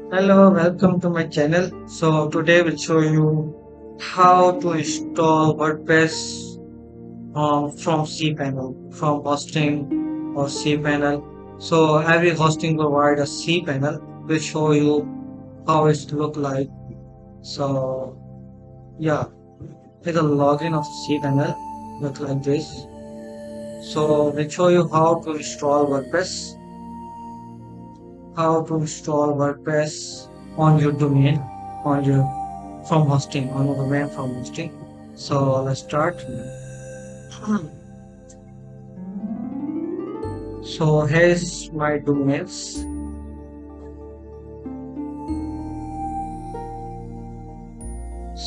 Hello, welcome to my channel. So today we'll show you how to install WordPress from cPanel, from hosting or cPanel. So every hosting provider cPanel will show you how it look like. So yeah, it's a login of cPanel look like this. So we'll show you how to install WordPress, on your domain, on your from hosting, on your domain from hosting. So let's start. So here's my domains.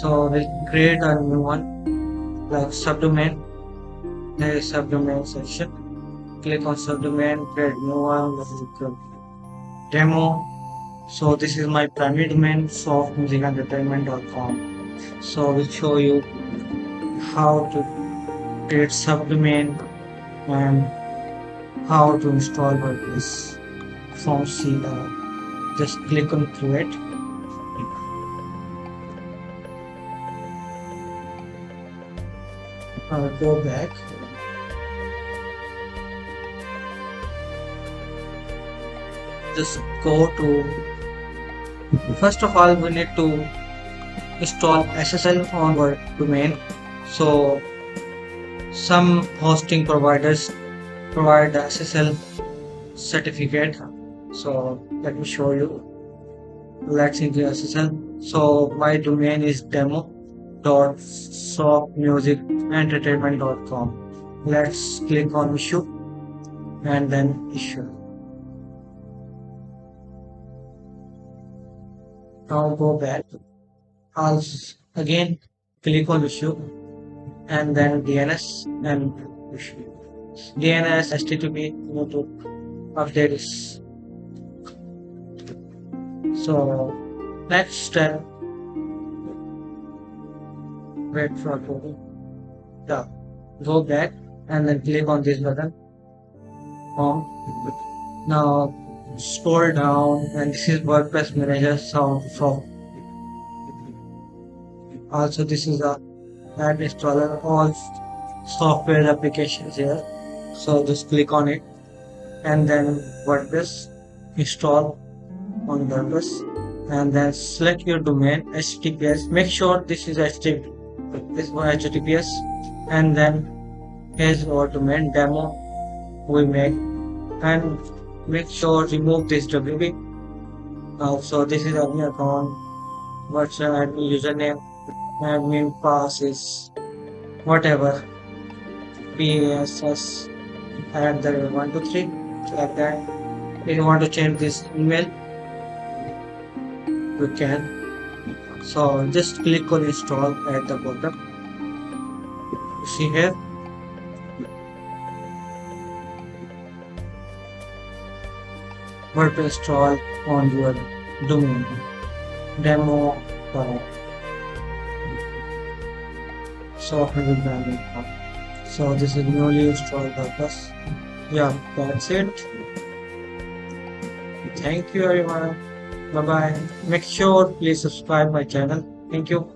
So we'll create a new one like subdomain. There is subdomain section. Click on subdomain, create new one, like demo. So this is my primary domain, softmusicentertainment.com. So we'll show you how to create subdomain and how to install WordPress from C. Just click on create. Go back. Just go to. First of all, we need to install SSL on our domain. So some hosting providers provide the SSL certificate. So let me show you. Let's into SSL. So my domain is demo.softmusicentertainment.com. Let's click on issue and then issue. Now go back. I'll again click on issue and then DNS and issue. DNS HTTP need to update this. So next step, wait for total. Yeah, go back and then click on this button. Now scroll down and this is WordPress Manager sound from. Also this is a app installer all software applications here. So just click on it and then WordPress install on WordPress and then select your domain HTTPS. Make sure this is HTTPS and then here's our domain demo we make and make sure remove this WP. So this is admin account, what's your admin username, admin pass is whatever PASS at the 123 like that. If you want to change this email you can. So just click on install at the bottom. You see here WordPress install on your domain demo software branding. So this is newly installed WordPress. Yeah, that's it. Thank you everyone. Bye bye. Make sure please subscribe my channel. Thank you.